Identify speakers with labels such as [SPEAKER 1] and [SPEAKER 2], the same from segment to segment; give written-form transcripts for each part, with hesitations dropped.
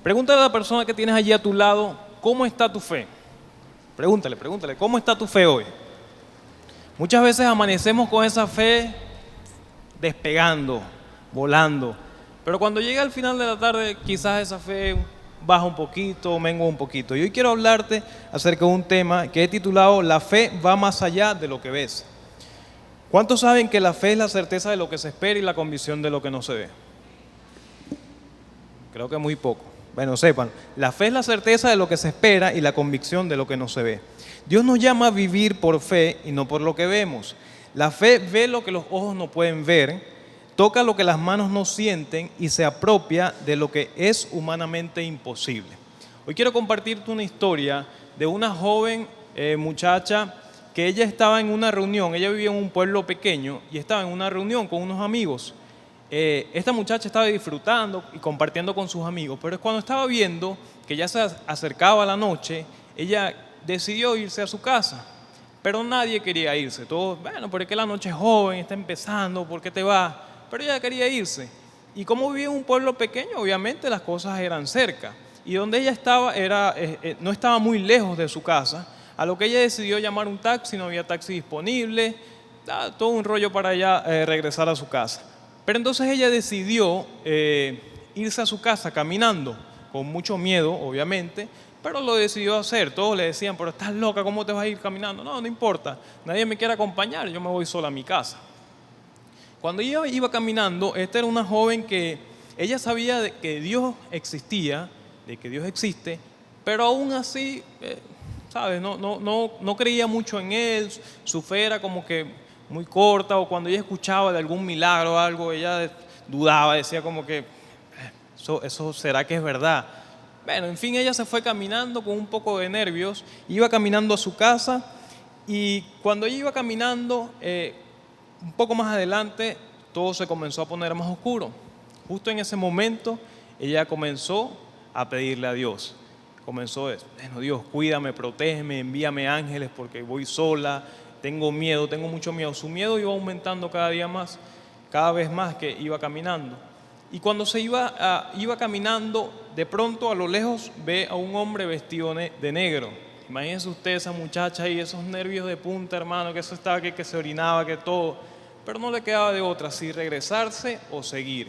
[SPEAKER 1] Pregúntale a la persona que tienes allí a tu lado, ¿cómo está tu fe? Pregúntale, ¿cómo está tu fe hoy? Muchas veces amanecemos con esa fe despegando, volando, pero cuando llega al final de la tarde quizás esa fe baja un poquito, mengua un poquito. Y hoy quiero hablarte acerca de un tema que he titulado La fe va más allá de lo que ves. ¿Cuántos saben que la fe es la certeza de lo que se espera y la convicción de lo que no se ve? Creo que muy poco. Bueno, sepan, la fe es la certeza de lo que se espera y la convicción de lo que no se ve. Dios nos llama a vivir por fe y no por lo que vemos. La fe ve lo que los ojos no pueden ver, toca lo que las manos no sienten y se apropia de lo que es humanamente imposible. Hoy quiero compartirte una historia de una joven muchacha que ella estaba en una reunión. Ella vivía en un pueblo pequeño y estaba en una reunión con unos amigos. Esta muchacha estaba disfrutando y compartiendo con sus amigos, pero es cuando estaba viendo que ya se acercaba la noche, ella decidió irse a su casa, pero nadie quería irse. Todos, bueno, pero es que la noche es joven, está empezando, ¿por qué te vas? Pero ella quería irse. Y como vivía en un pueblo pequeño, obviamente las cosas eran cerca. Y donde ella estaba no estaba muy lejos de su casa, a lo que ella decidió llamar un taxi, no había taxi disponible, todo un rollo para ella regresar a su casa. Pero entonces ella decidió irse a su casa caminando, con mucho miedo, obviamente, pero lo decidió hacer. Todos le decían, pero estás loca, ¿cómo te vas a ir caminando? No, no importa, nadie me quiere acompañar, yo me voy sola a mi casa. Cuando ella iba caminando, esta era una joven que ella sabía de que Dios existía, de que Dios existe, pero aún así, ¿sabes? No creía mucho en Él, su fe era como que muy corta, o cuando ella escuchaba de algún milagro o algo, ella dudaba, decía como que eso será que es verdad. Bueno, en fin, ella se fue caminando con un poco de nervios, iba caminando a su casa y cuando ella iba caminando, un poco más adelante, todo se comenzó a poner más oscuro. Justo en ese momento, ella comenzó a pedirle a Dios. Comenzó, bueno, Dios, cuídame, protégeme, envíame ángeles porque voy sola, tengo miedo, tengo mucho miedo. Su miedo iba aumentando cada día más, cada vez más que iba caminando. Y cuando se iba caminando, de pronto a lo lejos ve a un hombre vestido de negro. Imagínense usted esa muchacha y esos nervios de punta, hermano, que eso estaba que se orinaba, que todo. Pero no le quedaba de otra, si regresarse o seguir.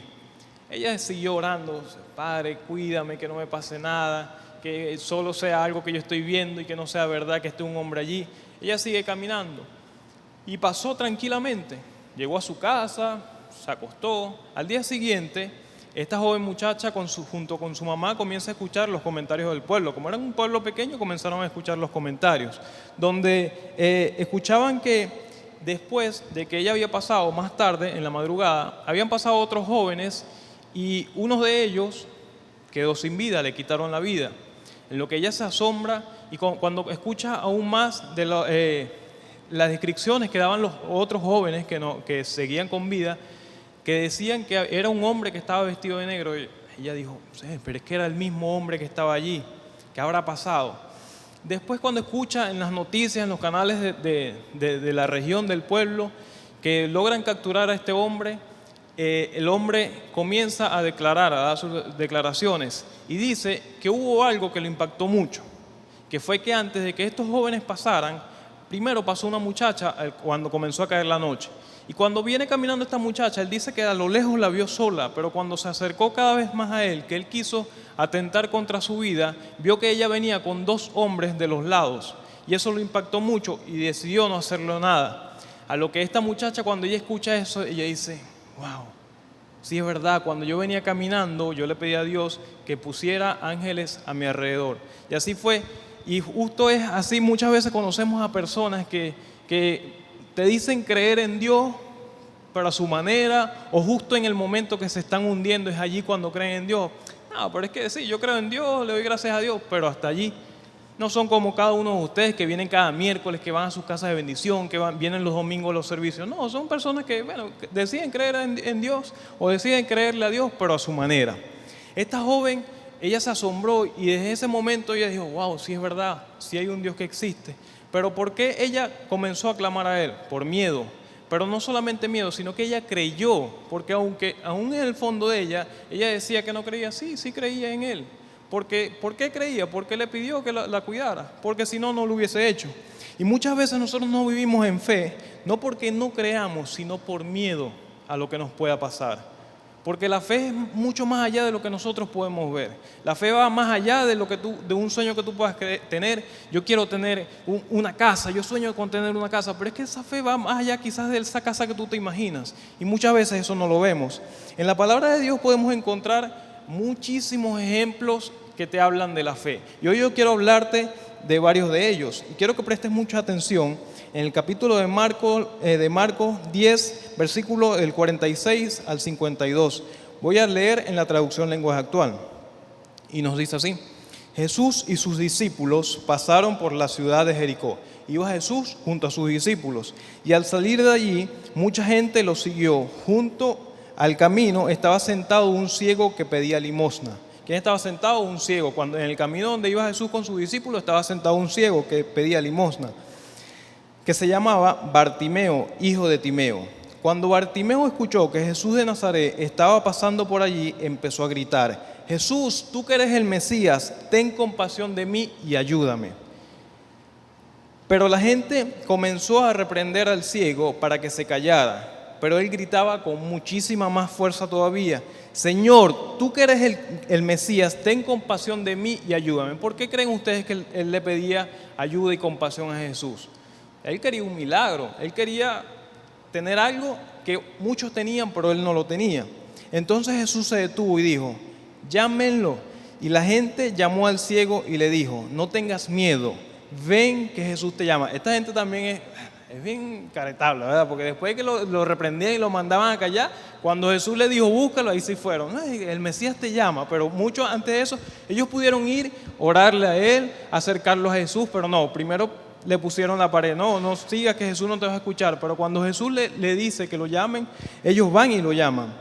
[SPEAKER 1] Ella siguió orando, Padre, cuídame, que no me pase nada, que solo sea algo que yo estoy viendo y que no sea verdad que esté un hombre allí. Ella sigue caminando y pasó tranquilamente. Llegó a su casa, se acostó. Al día siguiente, esta joven muchacha junto con su mamá comienza a escuchar los comentarios del pueblo. Como era un pueblo pequeño, comenzaron a escuchar los comentarios, donde escuchaban que después de que ella había pasado, más tarde, en la madrugada, habían pasado otros jóvenes y uno de ellos quedó sin vida, le quitaron la vida. En lo que ella se asombra y cuando escucha aún más de las descripciones que daban los otros jóvenes que seguían con vida, que decían que era un hombre que estaba vestido de negro. Ella dijo, sí, pero es que era el mismo hombre que estaba allí. ¿Qué habrá pasado? Después, cuando escucha en las noticias, en los canales de la región, del pueblo, que logran capturar a este hombre, el hombre comienza a declarar, a dar sus declaraciones y dice que hubo algo que lo impactó mucho, que fue que antes de que estos jóvenes pasaran, primero pasó una muchacha cuando comenzó a caer la noche. Y cuando viene caminando esta muchacha, él dice que a lo lejos la vio sola, pero cuando se acercó cada vez más a él, que él quiso atentar contra su vida, vio que ella venía con dos hombres de los lados. Y eso lo impactó mucho y decidió no hacerle nada. A lo que esta muchacha, cuando ella escucha eso, ella dice, wow, sí es verdad, cuando yo venía caminando, yo le pedí a Dios que pusiera ángeles a mi alrededor. Y así fue. Y justo es así, muchas veces conocemos a personas que te dicen creer en Dios, pero a su manera, o justo en el momento que se están hundiendo, es allí cuando creen en Dios. No, pero es que sí, yo creo en Dios, le doy gracias a Dios, pero hasta allí. No son como cada uno de ustedes que vienen cada miércoles, que van a sus casas de bendición, que vienen los domingos a los servicios. No, son personas que, bueno, deciden creer en Dios o deciden creerle a Dios, pero a su manera. Esta joven, ella se asombró y desde ese momento ella dijo, wow, sí es verdad, sí hay un Dios que existe. Pero ¿por qué ella comenzó a clamar a Él? Por miedo. Pero no solamente miedo, sino que ella creyó, porque aún en el fondo de ella decía que no creía, sí creía en Él. ¿Por qué creía? Porque le pidió que la cuidara, porque si no, no lo hubiese hecho. Y muchas veces nosotros no vivimos en fe, no porque no creamos, sino por miedo a lo que nos pueda pasar. Porque la fe es mucho más allá de lo que nosotros podemos ver. La fe va más allá de de un sueño que tú puedas tener. Yo quiero tener una casa, yo sueño con tener una casa, pero es que esa fe va más allá quizás de esa casa que tú te imaginas. Y muchas veces eso no lo vemos. En la palabra de Dios podemos encontrar muchísimos ejemplos que te hablan de la fe. Y hoy yo quiero hablarte de varios de ellos. Y quiero que prestes mucha atención en el capítulo de Marcos 10, versículo del 46 al 52. Voy a leer en la traducción lenguaje actual. Y nos dice así: Jesús y sus discípulos pasaron por la ciudad de Jericó. Iba Jesús junto a sus discípulos. Y al salir de allí, mucha gente lo siguió. Junto al camino estaba sentado un ciego que pedía limosna. ¿Quién estaba sentado? Un ciego. Cuando en el camino donde iba Jesús con sus discípulos estaba sentado un ciego que pedía limosna, que se llamaba Bartimeo, hijo de Timeo. Cuando Bartimeo escuchó que Jesús de Nazaret estaba pasando por allí, empezó a gritar: Jesús, tú que eres el Mesías, ten compasión de mí y ayúdame. Pero la gente comenzó a reprender al ciego para que se callara, pero él gritaba con muchísima más fuerza todavía: Señor, tú que eres el Mesías, ten compasión de mí y ayúdame. ¿Por qué creen ustedes que él le pedía ayuda y compasión a Jesús? Él quería un milagro, él quería tener algo que muchos tenían, pero él no lo tenía. Entonces Jesús se detuvo y dijo: llámenlo. Y la gente llamó al ciego y le dijo: no tengas miedo, ven que Jesús te llama. Esta gente también es bien caretable, ¿verdad? Porque después de que lo reprendían y lo mandaban a callar, cuando Jesús le dijo búscalo, ahí sí fueron. El Mesías te llama, pero mucho antes de eso, ellos pudieron ir, orarle a él, acercarlos a Jesús, pero no, primero le pusieron la pared. No sigas, que Jesús no te va a escuchar. Pero cuando Jesús le dice que lo llamen, ellos van y lo llaman.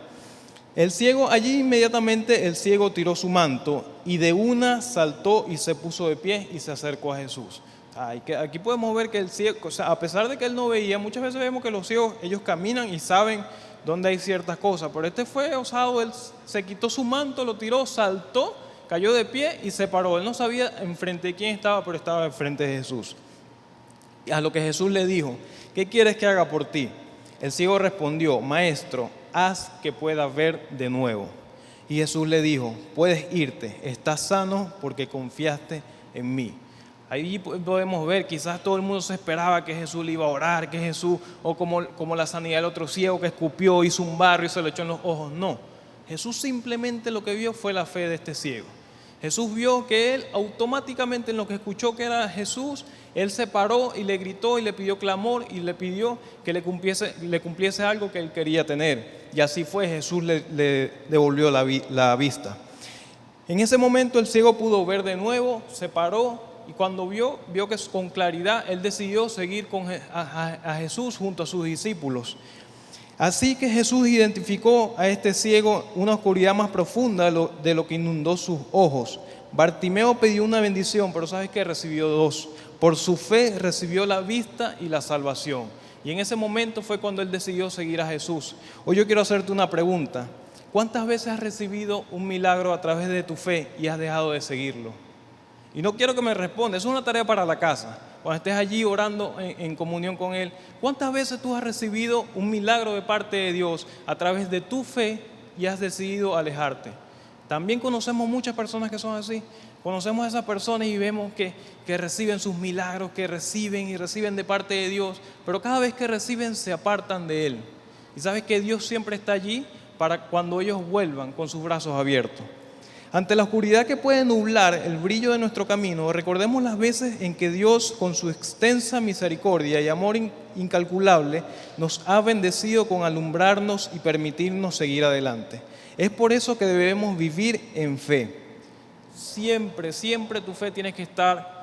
[SPEAKER 1] El ciego, allí inmediatamente el ciego tiró su manto y de una saltó y se puso de pie y se acercó a Jesús. Aquí podemos ver que el ciego, o sea, a pesar de que él no veía, muchas veces vemos que los ciegos, ellos caminan y saben dónde hay ciertas cosas, pero este fue osado. Él se quitó su manto, lo tiró, saltó, cayó de pie y se paró. Él no sabía enfrente de quién estaba, pero estaba enfrente de Jesús. Y a lo que Jesús le dijo: ¿qué quieres que haga por ti? El ciego respondió: Maestro, haz que pueda ver de nuevo. Y Jesús le dijo: puedes irte, estás sano porque confiaste en mí. Ahí podemos ver, quizás todo el mundo se esperaba que Jesús le iba a orar, que Jesús, o como la sanidad del otro ciego que escupió, hizo un barro y se lo echó en los ojos. No, Jesús simplemente lo que vio fue la fe de este ciego. Jesús vio que él automáticamente, en lo que escuchó que era Jesús, él se paró y le gritó y le pidió clamor y le pidió que le cumpliese algo que él quería tener. Y así fue, Jesús le devolvió la vista. En ese momento el ciego pudo ver de nuevo, se paró y cuando vio que con claridad él decidió seguir a Jesús junto a sus discípulos. Así que Jesús identificó a este ciego una oscuridad más profunda de lo que inundó sus ojos. Bartimeo pidió una bendición, pero ¿sabes qué? Recibió dos. Por su fe recibió la vista y la salvación. Y en ese momento fue cuando él decidió seguir a Jesús. Hoy yo quiero hacerte una pregunta. ¿Cuántas veces has recibido un milagro a través de tu fe y has dejado de seguirlo? Y no quiero que me respondas, es una tarea para la casa. Cuando estés allí orando en comunión con Él, ¿cuántas veces tú has recibido un milagro de parte de Dios a través de tu fe y has decidido alejarte? También conocemos muchas personas que son así. Conocemos a esas personas y vemos que reciben sus milagros, que reciben y reciben de parte de Dios, pero cada vez que reciben se apartan de Él. Y sabes que Dios siempre está allí para cuando ellos vuelvan con sus brazos abiertos. Ante la oscuridad que puede nublar el brillo de nuestro camino, recordemos las veces en que Dios, con su extensa misericordia y amor incalculable, nos ha bendecido con alumbrarnos y permitirnos seguir adelante. Es por eso que debemos vivir en fe. Siempre tu fe tiene que estar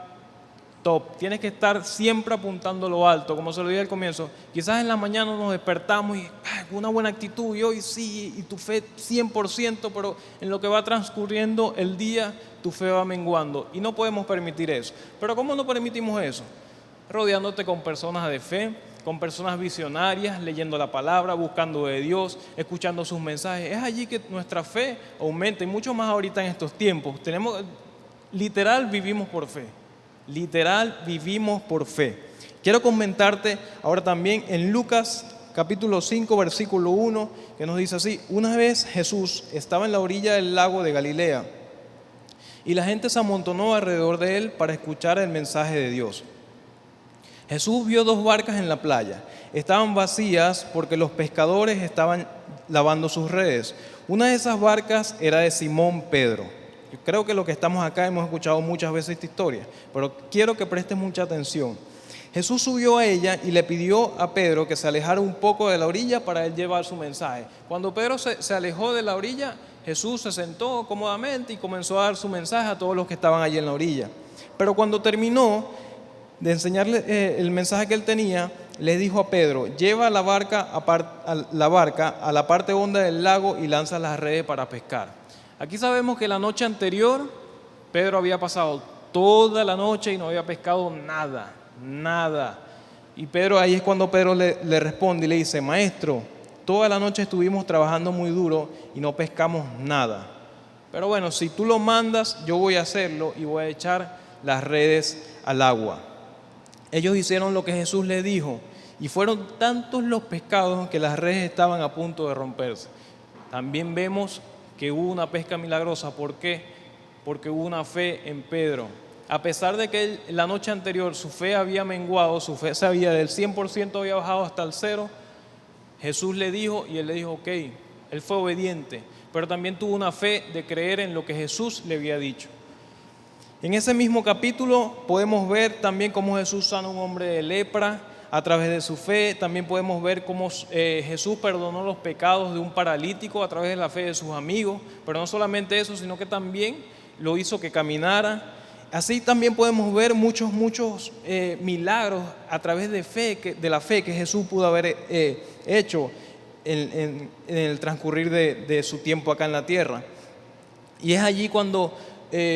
[SPEAKER 1] top, tienes que estar siempre apuntando lo alto, como se lo dije al comienzo. Quizás en la mañana nos despertamos y con una buena actitud y hoy sí, y tu fe 100%, pero en lo que va transcurriendo el día, tu fe va menguando y no podemos permitir eso. Pero ¿cómo no permitimos eso? Rodeándote con personas de fe, con personas visionarias, leyendo la palabra, buscando de Dios, escuchando sus mensajes. Es allí que nuestra fe aumenta y mucho más ahorita en estos tiempos. Literal vivimos por fe. Literal vivimos por fe. Quiero comentarte ahora también en Lucas capítulo 5, versículo 1, que nos dice así: una vez Jesús estaba en la orilla del lago de Galilea y la gente se amontonó alrededor de él para escuchar el mensaje de Dios. Jesús vio dos barcas en la playa. Estaban vacías porque los pescadores estaban lavando sus redes. Una de esas barcas era de Simón Pedro. Yo creo que los que estamos acá hemos escuchado muchas veces esta historia, pero quiero que prestes mucha atención. Jesús subió a ella y le pidió a Pedro que se alejara un poco de la orilla para él llevar su mensaje. Cuando Pedro se alejó de la orilla, Jesús se sentó cómodamente y comenzó a dar su mensaje a todos los que estaban allí en la orilla. Pero cuando terminó de enseñarle el mensaje que él tenía, le dijo a Pedro: lleva la barca a la parte honda del lago y lanza las redes para pescar. Aquí sabemos que la noche anterior Pedro había pasado toda la noche y no había pescado nada. Y Pedro, ahí es cuando Pedro le responde y le dice: maestro, toda la noche estuvimos trabajando muy duro y no pescamos nada. Pero bueno, si tú lo mandas, yo voy a hacerlo y voy a echar las redes al agua. Ellos hicieron lo que Jesús les dijo y fueron tantos los pescados que las redes estaban a punto de romperse. También vemos que hubo una pesca milagrosa. ¿Por qué? Porque hubo una fe en Pedro. A pesar de que la noche anterior su fe había menguado, su fe del 100% había bajado hasta el 0, Jesús le dijo y él le dijo: ok, él fue obediente, pero también tuvo una fe de creer en lo que Jesús le había dicho. En ese mismo capítulo podemos ver también cómo Jesús sana a un hombre de lepra a través de su fe. También podemos ver cómo Jesús perdonó los pecados de un paralítico a través de la fe de sus amigos. Pero no solamente eso, sino que también lo hizo que caminara. Así también podemos ver muchos milagros a través de la fe que Jesús pudo haber hecho en el transcurrir de su tiempo acá en la tierra. Y es allí cuando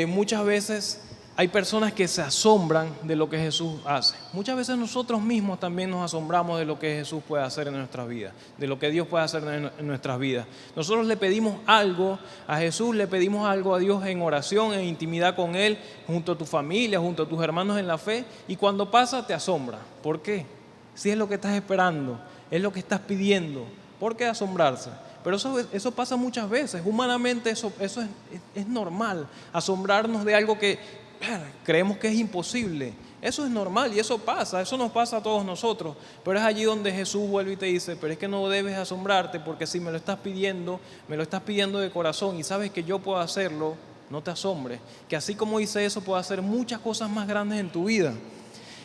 [SPEAKER 1] muchas veces hay personas que se asombran de lo que Jesús hace. Muchas veces nosotros mismos también nos asombramos de lo que Jesús puede hacer en nuestras vidas, de lo que Dios puede hacer en nuestras vidas. Nosotros le pedimos algo a Jesús, le pedimos algo a Dios en oración, en intimidad con Él, junto a tu familia, junto a tus hermanos en la fe, y cuando pasa te asombra. ¿Por qué? Si es lo que estás esperando, es lo que estás pidiendo, ¿por qué asombrarse? Pero eso pasa muchas veces. Humanamente eso es normal, asombrarnos de algo que creemos que es imposible. Eso es normal y eso pasa, eso nos pasa a todos nosotros. Pero es allí donde Jesús vuelve y te dice: pero es que no debes asombrarte, porque si me lo estás pidiendo de corazón y sabes que yo puedo hacerlo, no te asombres, que así como hice eso puedo hacer muchas cosas más grandes en tu vida.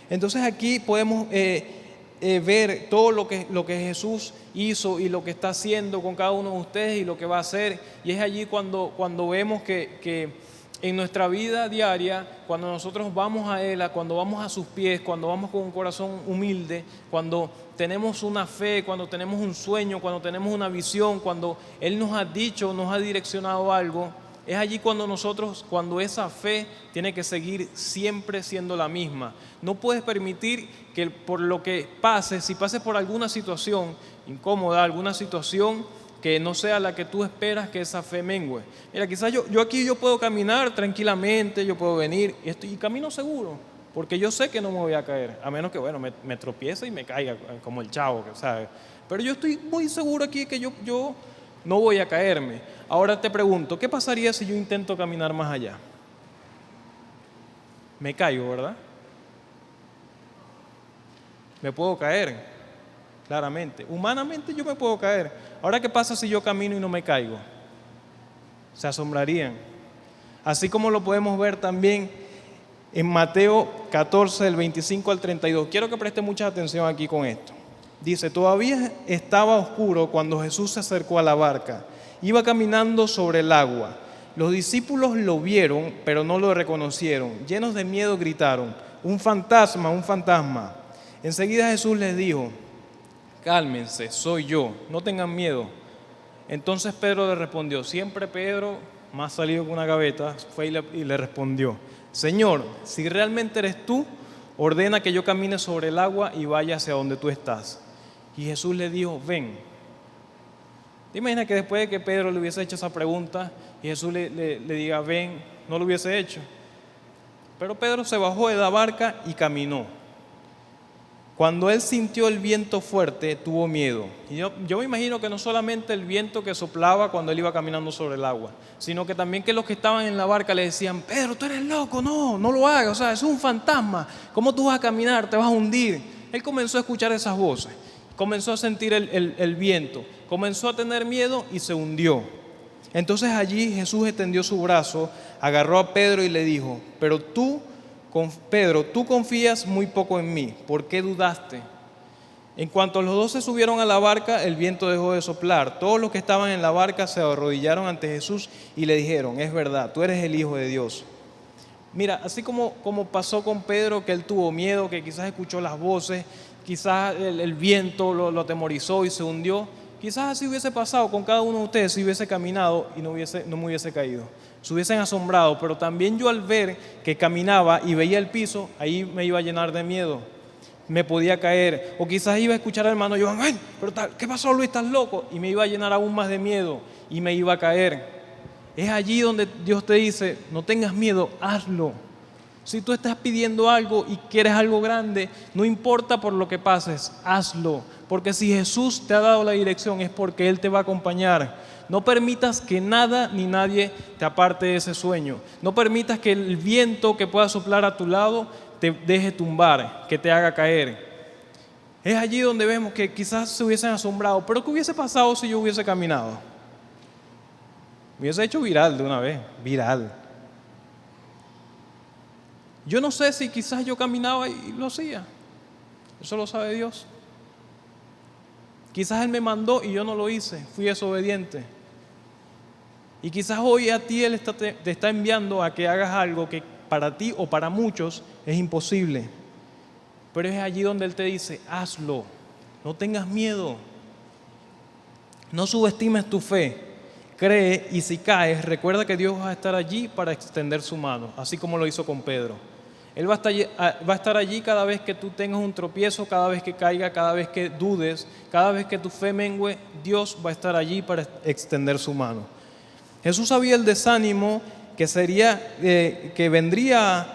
[SPEAKER 1] Entonces aquí podemos ver todo lo que Jesús hizo y lo que está haciendo con cada uno de ustedes y lo que va a hacer. Y es allí cuando vemos que en nuestra vida diaria, cuando nosotros vamos a Él, cuando vamos a sus pies, cuando vamos con un corazón humilde, cuando tenemos una fe, cuando tenemos un sueño, cuando tenemos una visión, cuando Él nos ha dicho, nos ha direccionado algo, es allí cuando esa fe tiene que seguir siempre siendo la misma. No puedes permitir que por lo que pases, si pases por alguna situación incómoda, alguna situación que no sea la que tú esperas, que esa fe mengue. Mira, quizás yo aquí puedo caminar tranquilamente, yo puedo venir y camino seguro, porque yo sé que no me voy a caer, a menos que me tropiece y me caiga como el Chavo, ¿sabes? Pero yo estoy muy seguro aquí que yo no voy a caerme. Ahora te pregunto, ¿qué pasaría si yo intento caminar más allá? Me caigo, ¿verdad? Me puedo caer. Claramente, humanamente yo me puedo caer. Ahora, ¿qué pasa si yo camino y no me caigo? Se asombrarían. Así como lo podemos ver también en Mateo 14, del 25 al 32. Quiero que preste mucha atención aquí con esto. Dice: todavía estaba oscuro cuando Jesús se acercó a la barca. Iba caminando sobre el agua. Los discípulos lo vieron, pero no lo reconocieron. Llenos de miedo gritaron: ¡un fantasma, un fantasma! Enseguida Jesús les dijo: cálmense, soy yo, no tengan miedo. Entonces Pedro le respondió, siempre Pedro, más salido que una gaveta, fue y le respondió: Señor, si realmente eres tú, ordena que yo camine sobre el agua y vaya hacia donde tú estás. Y Jesús le dijo, ven. ¿Te imaginas que después de que Pedro le hubiese hecho esa pregunta y Jesús le diga, ven, no lo hubiese hecho? Pero Pedro se bajó de la barca y caminó. Cuando él sintió el viento fuerte, tuvo miedo. Y yo me imagino que no solamente el viento que soplaba cuando él iba caminando sobre el agua, sino que también que los que estaban en la barca le decían, Pedro, tú eres loco, no lo hagas, o sea, es un fantasma, ¿cómo tú vas a caminar? Te vas a hundir. Él comenzó a escuchar esas voces, comenzó a sentir el viento, comenzó a tener miedo y se hundió. Entonces allí Jesús extendió su brazo, agarró a Pedro y le dijo, Pedro, tú confías muy poco en mí, ¿por qué dudaste? En cuanto los dos se subieron a la barca, el viento dejó de soplar. Todos los que estaban en la barca se arrodillaron ante Jesús y le dijeron, es verdad, tú eres el Hijo de Dios. Mira, así como pasó con Pedro, que él tuvo miedo, que quizás escuchó las voces, quizás el viento lo atemorizó y se hundió, quizás así hubiese pasado con cada uno de ustedes si hubiese caminado y no me hubiese caído. Se hubiesen asombrado, pero también yo al ver que caminaba y veía el piso, ahí me iba a llenar de miedo, me podía caer, o quizás iba a escuchar al hermano Johan, ¡ay! Pero ¿qué pasó, Luis? ¿Estás loco? Y me iba a llenar aún más de miedo y me iba a caer. Es allí donde Dios te dice, no tengas miedo, hazlo. Si tú estás pidiendo algo y quieres algo grande, no importa por lo que pases, hazlo. Porque si Jesús te ha dado la dirección es porque Él te va a acompañar. No permitas que nada ni nadie te aparte de ese sueño. No permitas que el viento que pueda soplar a tu lado te deje tumbar, que te haga caer. Es allí donde vemos que quizás se hubiesen asombrado. Pero ¿qué hubiese pasado si yo hubiese caminado? Me hubiese hecho viral de una vez, viral. Yo no sé si quizás yo caminaba y lo hacía. Eso lo sabe Dios. Quizás Él me mandó y yo no lo hice, fui desobediente. Y quizás hoy a ti Él te está enviando a que hagas algo que para ti o para muchos es imposible. Pero es allí donde Él te dice, hazlo, no tengas miedo. No subestimes tu fe, cree y si caes, recuerda que Dios va a estar allí para extender su mano, así como lo hizo con Pedro. Él va a estar allí cada vez que tú tengas un tropiezo, cada vez que caiga, cada vez que dudes, cada vez que tu fe mengue, Dios va a estar allí para extender su mano. Jesús sabía el desánimo que vendría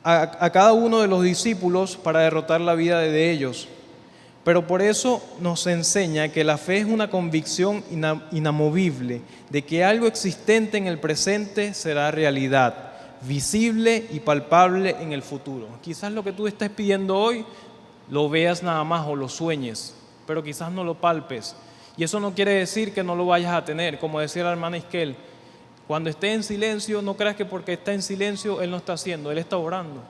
[SPEAKER 1] a cada uno de los discípulos para derrotar la vida de ellos. Pero por eso nos enseña que la fe es una convicción inamovible de que algo existente en el presente será realidad, visible y palpable en el futuro. Quizás lo que tú estés pidiendo hoy lo veas nada más o lo sueñes, pero quizás no lo palpes. Y eso no quiere decir que no lo vayas a tener. Como decía la hermana Isquel, cuando esté en silencio, no creas que porque está en silencio Él no está haciendo, Él está orando.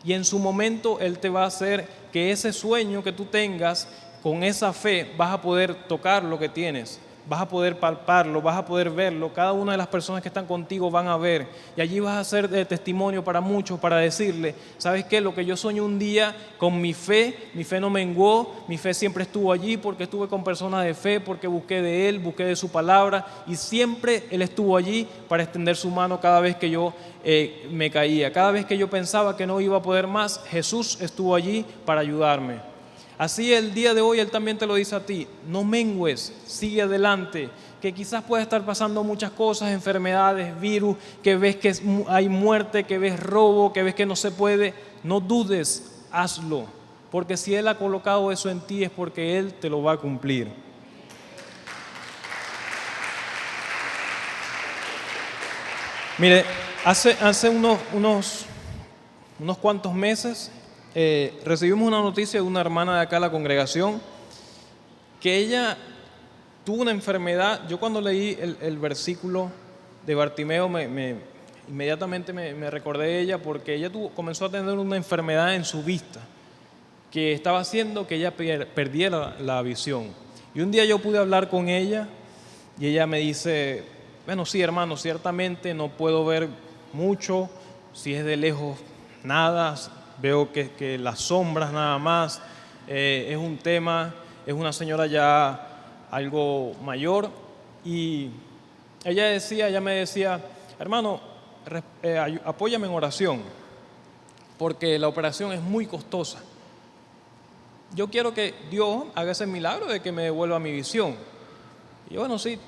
[SPEAKER 1] Y en su momento Él te va a hacer que ese sueño que tú tengas, con esa fe vas a poder tocar lo que tienes, vas a poder palparlo, vas a poder verlo. Cada una de las personas que están contigo van a ver. Y allí vas a ser de testimonio para muchos, para decirle, ¿sabes qué? Lo que yo soñé un día con mi fe no menguó, mi fe siempre estuvo allí porque estuve con personas de fe, porque busqué de Él, busqué de su palabra y siempre Él estuvo allí para extender su mano cada vez que yo me caía. Cada vez que yo pensaba que no iba a poder más, Jesús estuvo allí para ayudarme. Así el día de hoy Él también te lo dice a ti, no mengues, sigue adelante, que quizás pueda estar pasando muchas cosas, enfermedades, virus, que ves que hay muerte, que ves robo, que ves que no se puede, no dudes, hazlo, porque si Él ha colocado eso en ti es porque Él te lo va a cumplir. Mire, hace unos cuantos meses recibimos una noticia de una hermana de acá de la congregación que ella tuvo una enfermedad. Yo cuando leí el versículo de Bartimeo inmediatamente me recordé de ella porque ella comenzó a tener una enfermedad en su vista que estaba haciendo que ella perdiera la visión. Y un día yo pude hablar con ella y ella me dice, bueno, sí hermano, ciertamente no puedo ver mucho, si es de lejos nada, veo que las sombras nada más, es un tema, es una señora ya algo mayor y ella me decía, hermano, apóyame en oración. porque la operación es muy costosa. Yo quiero que Dios haga ese milagro de que me devuelva mi visión. Y yo, bueno, sí,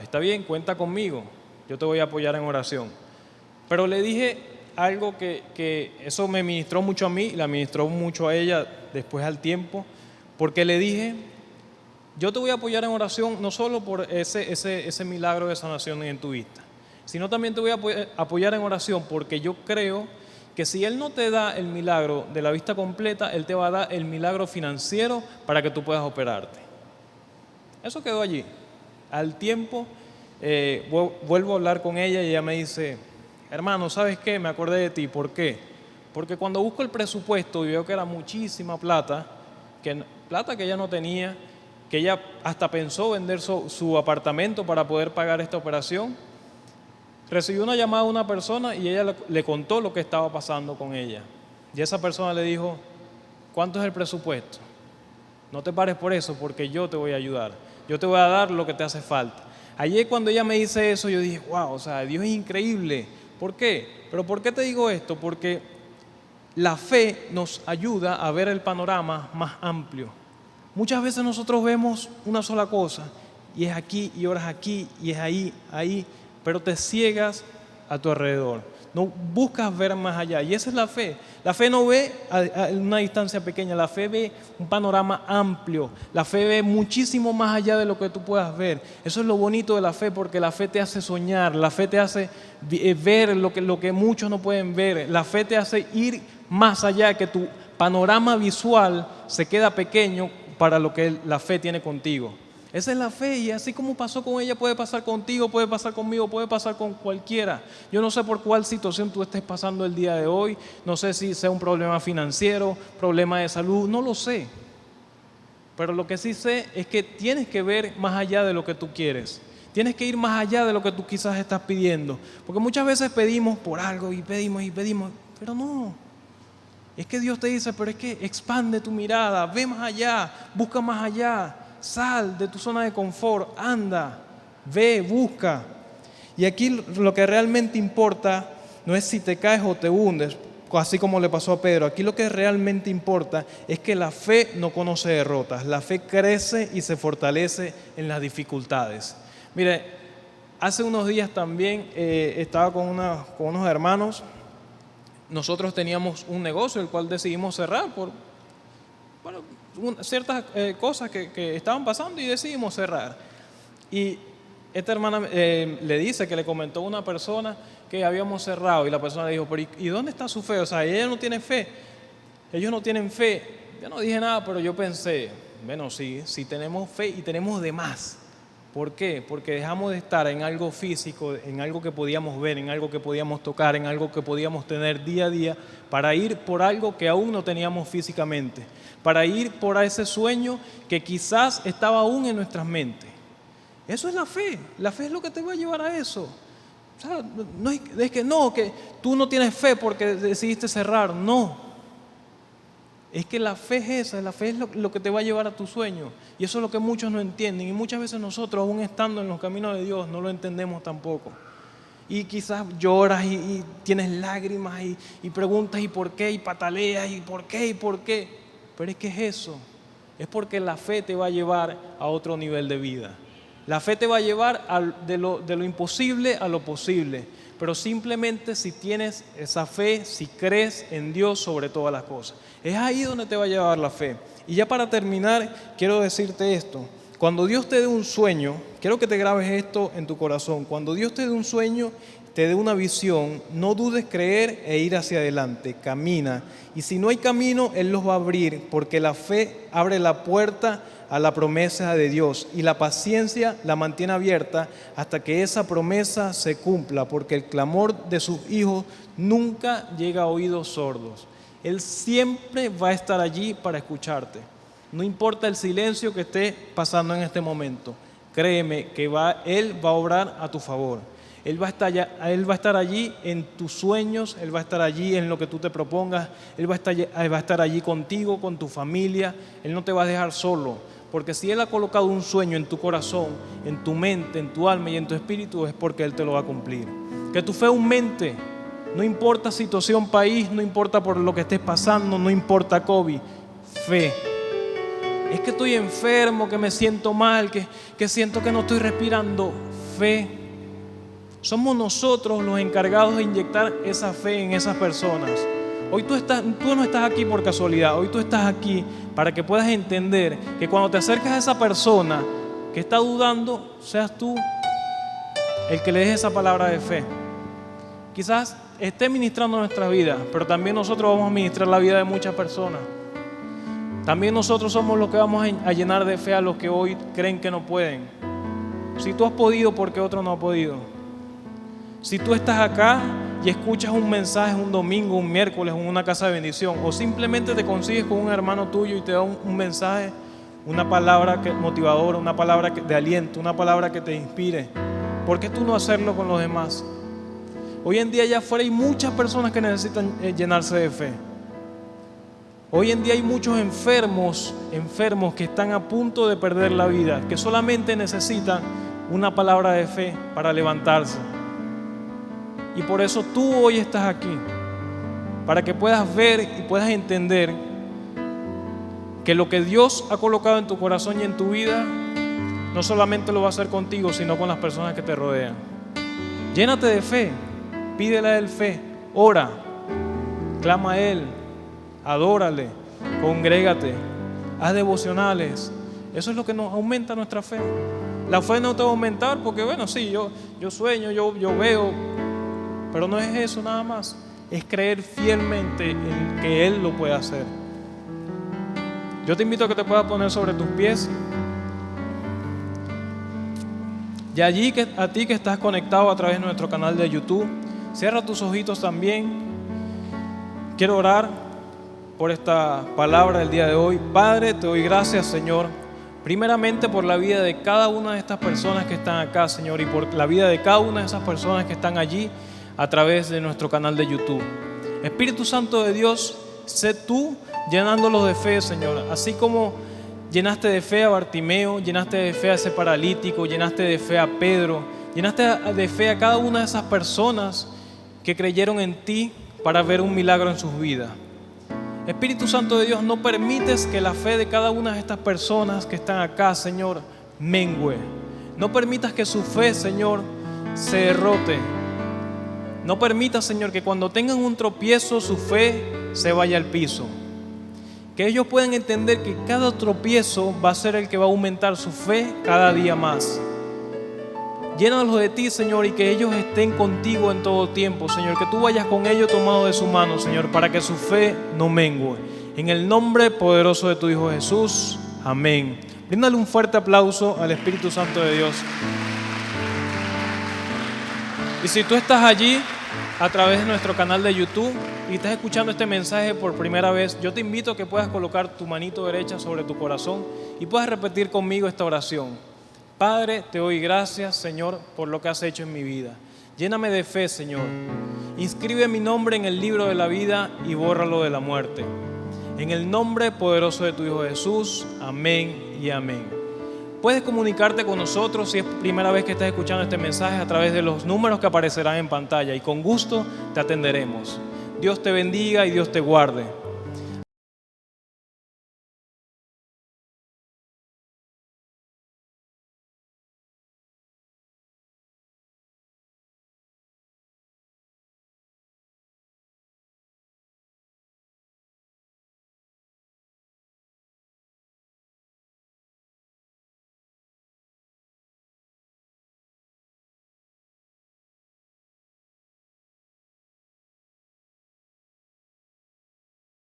[SPEAKER 1] está bien, cuenta conmigo, yo te voy a apoyar en oración. Pero le dije algo que eso me ministró mucho a mí y la ministró mucho a ella después al tiempo, porque le dije, yo te voy a apoyar en oración no solo por ese milagro de sanación en tu vista, sino también te voy a apoyar en oración porque yo creo que si Él no te da el milagro de la vista completa, Él te va a dar el milagro financiero para que tú puedas operarte. Eso quedó allí. Al tiempo, vuelvo a hablar con ella y ella me dice, hermano, ¿sabes qué? Me acordé de ti. ¿Por qué? Porque cuando busco el presupuesto y veo que era muchísima plata que ella no tenía, que ella hasta pensó vender su apartamento para poder pagar esta operación, recibió una llamada de una persona y ella le contó lo que estaba pasando con ella. Y esa persona le dijo, ¿cuánto es el presupuesto? No te pares por eso, porque yo te voy a ayudar. Yo te voy a dar lo que te hace falta. Ayer cuando ella me dice eso, yo dije, wow, o sea, Dios es increíble. ¿Por qué? ¿Pero por qué te digo esto? Porque la fe nos ayuda a ver el panorama más amplio. Muchas veces nosotros vemos una sola cosa, y es aquí, y oras aquí, y es ahí, pero te ciegas a tu alrededor. No buscas ver más allá, y esa es la fe. La fe no ve a una distancia pequeña, la fe ve un panorama amplio, la fe ve muchísimo más allá de lo que tú puedas ver. Eso es lo bonito de la fe, porque la fe te hace soñar, la fe te hace ver lo que muchos no pueden ver, la fe te hace ir más allá, que tu panorama visual se queda pequeño para lo que la fe tiene contigo. Esa es la fe, y así como pasó con ella, puede pasar contigo, puede pasar conmigo, puede pasar con cualquiera. Yo no sé por cuál situación tú estés pasando el día de hoy, no sé si sea un problema financiero, problema de salud, no lo sé. Pero lo que sí sé es que tienes que ver más allá de lo que tú quieres. Tienes que ir más allá de lo que tú quizás estás pidiendo. Porque muchas veces pedimos por algo y pedimos, pero no. Es que Dios te dice, pero es que expande tu mirada, ve más allá, busca más allá. Sal de tu zona de confort, anda, ve, busca. Y aquí lo que realmente importa no es si te caes o te hundes, así como le pasó a Pedro. Aquí lo que realmente importa es que la fe no conoce derrotas. La fe crece y se fortalece en las dificultades. Mire, hace unos días también estaba con unos hermanos. Nosotros teníamos un negocio el cual decidimos cerrar por ciertas cosas que estaban pasando, y decidimos cerrar. Y esta hermana le dice que le comentó a una persona que habíamos cerrado, y la persona le dijo, pero ¿y dónde está su fe? O sea, ella no tiene fe, ellos no tienen fe. Yo no dije nada, pero yo pensé, bueno, sí tenemos fe y tenemos de más. ¿Por qué? Porque dejamos de estar en algo físico, en algo que podíamos ver, en algo que podíamos tocar, en algo que podíamos tener día a día, para ir por algo que aún no teníamos físicamente, para ir por ese sueño que quizás estaba aún en nuestras mentes. Eso es la fe es lo que te va a llevar a eso. O sea, no es que tú no tienes fe porque decidiste cerrar, no. Es que la fe es esa, la fe es lo que te va a llevar a tu sueño. Y eso es lo que muchos no entienden. Y muchas veces nosotros, aún estando en los caminos de Dios, no lo entendemos tampoco. Y quizás lloras y tienes lágrimas y preguntas ¿y por qué? Y pataleas ¿y por qué? ¿Y por qué? Pero es que es eso. Es porque la fe te va a llevar a otro nivel de vida. La fe te va a llevar de lo imposible a lo posible. Pero simplemente si tienes esa fe, si crees en Dios sobre todas las cosas. Es ahí donde te va a llevar la fe. Y ya para terminar, quiero decirte esto. Cuando Dios te dé un sueño, quiero que te grabes esto en tu corazón. Cuando Dios te dé un sueño, te dé una visión, no dudes creer e ir hacia adelante. Camina. Y si no hay camino, Él los va a abrir, porque la fe abre la puerta a la promesa de Dios, y la paciencia la mantiene abierta hasta que esa promesa se cumpla, porque el clamor de sus hijos nunca llega a oídos sordos. Él siempre va a estar allí para escucharte. No importa el silencio que esté pasando en este momento, créeme que Él va a obrar a tu favor. Él va a estar allí en tus sueños, Él va a estar allí en lo que tú te propongas, Él va a estar allí contigo, con tu familia. Él no te va a dejar solo, porque si Él ha colocado un sueño en tu corazón, en tu mente, en tu alma y en tu espíritu, es porque Él te lo va a cumplir. Que tu fe aumente, No importa situación país, no importa por lo que estés pasando, no importa COVID. Fe. Es que estoy enfermo, que me siento mal, que siento que no estoy respirando. Fe. Somos nosotros los encargados de inyectar esa fe en esas personas. Hoy tú no estás aquí por casualidad. Hoy tú estás aquí para que puedas entender que cuando te acercas a esa persona que está dudando, seas tú el que le deje esa palabra de fe. Quizás esté ministrando nuestra vida, pero también nosotros vamos a ministrar la vida de muchas personas. También nosotros somos los que vamos a llenar de fe a los que hoy creen que no pueden. Si tú has podido, ¿por qué otro no ha podido? Si tú estás acá y escuchas un mensaje un domingo, un miércoles en una casa de bendición, o simplemente te consigues con un hermano tuyo y te da un mensaje, una palabra motivadora, una palabra de aliento, una palabra que te inspire, ¿por qué tú no hacerlo con los demás? Hoy en día allá afuera hay muchas personas que necesitan llenarse de fe. Hoy en día hay muchos enfermos que están a punto de perder la vida, que solamente necesitan una palabra de fe para levantarse. Y por eso tú hoy estás aquí, para que puedas ver y puedas entender que lo que Dios ha colocado en tu corazón y en tu vida, no solamente lo va a hacer contigo, sino con las personas que te rodean. Llénate de fe, pídele a Él fe, ora, clama a Él, adórale, congrégate, haz devocionales. Eso es lo que nos aumenta nuestra fe. La fe no te va a aumentar porque, bueno, sí, yo sueño, yo veo, pero no es eso nada más. Es creer fielmente en que Él lo puede hacer. Yo te invito a que te puedas poner sobre tus pies. Y allí a ti que estás conectado a través de nuestro canal de YouTube, cierra tus ojitos también. Quiero orar por esta palabra del día de hoy. Padre, te doy gracias, Señor, primeramente por la vida de cada una de estas personas que están acá, Señor, y por la vida de cada una de esas personas que están allí a través de nuestro canal de YouTube. Espíritu Santo de Dios, sé tú llenándolos de fe, Señor, así como llenaste de fe a Bartimeo, llenaste de fe a ese paralítico, llenaste de fe a Pedro, llenaste de fe a cada una de esas personas que creyeron en ti para ver un milagro en sus vidas. Espíritu Santo de Dios, no permites que la fe de cada una de estas personas que están acá, Señor, mengüe. No permitas que su fe, Señor, se derrote. No permitas, Señor, que cuando tengan un tropiezo, su fe se vaya al piso. Que ellos puedan entender que cada tropiezo va a ser el que va a aumentar su fe cada día más. Llénalos de ti, Señor, y que ellos estén contigo en todo tiempo, Señor. Que tú vayas con ellos tomado de su mano, Señor, para que su fe no mengue. En el nombre poderoso de tu Hijo Jesús. Amén. Bríndale un fuerte aplauso al Espíritu Santo de Dios. Y si tú estás allí a través de nuestro canal de YouTube y estás escuchando este mensaje por primera vez, yo te invito a que puedas colocar tu manito derecha sobre tu corazón y puedas repetir conmigo esta oración. Padre, te doy gracias, Señor, por lo que has hecho en mi vida. Lléname de fe, Señor. Inscribe mi nombre en el libro de la vida y bórralo de la muerte. En el nombre poderoso de tu Hijo Jesús. Amén y amén. Puedes comunicarte con nosotros si es primera vez que estás escuchando este mensaje a través de los números que aparecerán en pantalla y con gusto te atenderemos. Dios te bendiga y Dios te guarde.